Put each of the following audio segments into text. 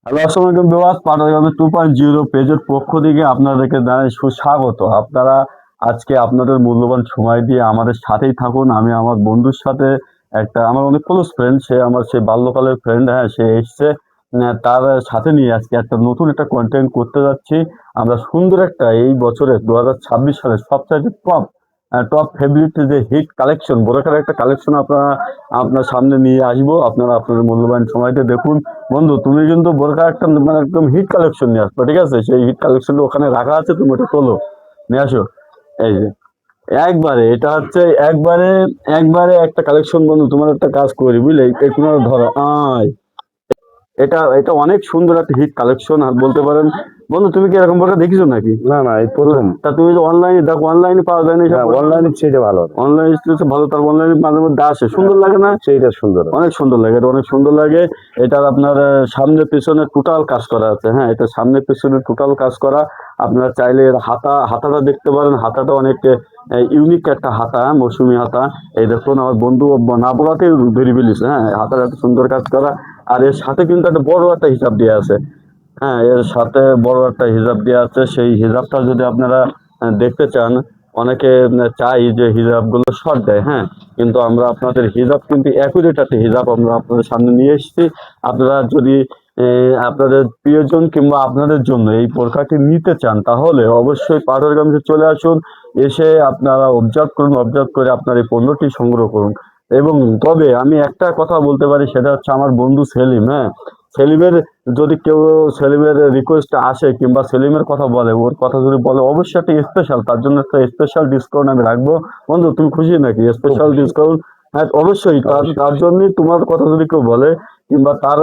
Hello, আসসালামু আলাইকুম viewers. পাটালগ্রামে 2.0 পেজের পক্ষ থেকে আপনাদেরকে জানাই সুস্বাগত। আপনারা আজকে আপনাদের মূল্যবান সময় দিয়ে আমাদের সাথেই থাকুন। আমি আমার বন্ধুর সাথে আমার অনেক ক্লোজ ফ্রেন্ড, সে আমার সেই বাল্যকালের ফ্রেন্ড, হ্যাঁ, সে এসছে। তার সাথে নিয়ে আজকে নতুন একটা কন্টেন্ট করতে যাচ্ছি। আমরা সুন্দর একটা এই বছরের 2026 সালের সবচাইতে টপ ফেভারিট যে হিট কালেকশন, বোরখার একটা কালেকশন আপনার সামনে নিয়ে আসবো। আপনারা আপনাদের মূল্যবান সময়তে দেখুন। বন্ধু, তুমি কিন্তু বোরখা একটা মানে একদম হিট কালেকশন নিয়ে আসবে, ঠিক আছে? সেই হিট কালেকশনটা ওখানে রাখা আছে, তুমি ওটা তোলো, নিয়ে আসো। এই যে একবারে এটা হচ্ছে একবারে একবারে একটা কালেকশন। বন্ধু, তোমার একটা কাজ করি, বুঝলে? এই কোনো ধরো এটা এটা অনেক সুন্দর একটা হিট কালেকশন আর বলতে পারেন। বন্ধু, তুমি কি এরকম বোরখা দেখিছো নাকি? না না, এই প্রথম। তা তুমি তো অনলাইনে দেখো, অনলাইনে পাওয়া যায় না, অনলাইনে সেইটা ভালো, অনলাইন ভালো। তার অনলাইনে মাঝে মধ্যে আসে, সুন্দর লাগে না? সেইটা সুন্দর, অনেক সুন্দর লাগে, এটা অনেক সুন্দর লাগে। এটার আপনার সামনে পিছনে টোটাল কাজ করা আছে, হ্যাঁ, এটা সামনে পিছনে টোটাল কাজ করা। আপনারা চাইলে এর হাতাটা দেখতে পারেন। হাতাটা অনেক ইউনিক একটা হাতা, মৌসুমি হাতা। এই দেখুন, আমার বন্ধু না বলাতে ধরে ফেলিস, হ্যাঁ, হাতাটা এত সুন্দর কাজ করা। আর এর সাথে কিন্তু একটা বড় একটা হিসাব দেওয়া আছে, হ্যাঁ, এর সাথে বড় একটা হিজাব দেওয়া আছে। সেই হিজাবটা যদি আপনারা দেখতে চান, অনেকে চাই যে হিজাবগুলো শর্ট দেয়, হ্যাঁ, কিন্তু আমরা আপনাদের হিজাব কিন্তু অ্যাকুরেট একটা হিজাব আমরা আপনাদের সামনে নিয়ে এসেছি। আপনারা যদি আপনাদের প্রিয়জন কিংবা আপনাদের জন্য এই বোরখাটি নিতে চান, তাহলে অবশ্যই পাঠারগামীতে চলে আসুন। এসে আপনারা অবজার্ভ করুন, অবজার্ভ করে আপনার এই পণ্যটি সংগ্রহ করুন। এবং তবে আমি একটা কথা বলতে পারি, সেটা হচ্ছে আমার বন্ধু সেলিম, হ্যাঁ, সেলিমের যদি কেউ সেলিমের রিকোয়েস্ট আসে কিংবা সেলিমের কথা বলে, ওর কথা যদি বলে, অবশ্যই একটা স্পেশাল, তার জন্য একটা স্পেশাল ডিসকাউন্ট আমি রাখবো। বন্ধু, তুমি খুশি নাকি? স্পেশাল ডিসকাউন্ট, হ্যাঁ, অবশ্যই। তার জন্যই তোমার কথা যদি কেউ বলে কিংবা তার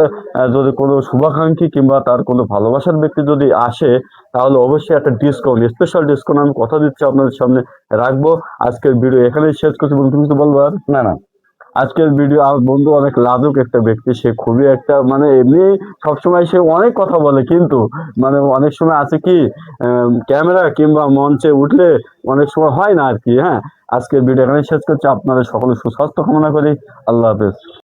যদি কোনো শুভাকাঙ্ক্ষী কিংবা তার কোনো ভালোবাসার ব্যক্তি যদি আসে, তাহলে অবশ্যই একটা ডিসকাউন্ট, স্পেশাল ডিসকাউন্ট আমি কথা দিচ্ছি আপনাদের সামনে রাখবো। আজকের ভিডিও এখানেই শেষ করছি। বন্ধু, তুমি তো বলবো আর? না না, আজকের ভিডিও, আমার বন্ধু অনেক লাজুক একটা ব্যক্তি, সে খুবই একটা মানে এমনি সবসময় সে অনেক কথা বলে, কিন্তু মানে অনেক সময় আছে কি, ক্যামেরা কিংবা মঞ্চে উঠলে অনেক সময় হয় না আর কি, হ্যাঁ। আজকের ভিডিও এখানে শেষ করছি। আপনাদের সকলে সুস্বাস্থ্য কামনা করি। আল্লাহ হাফেজ।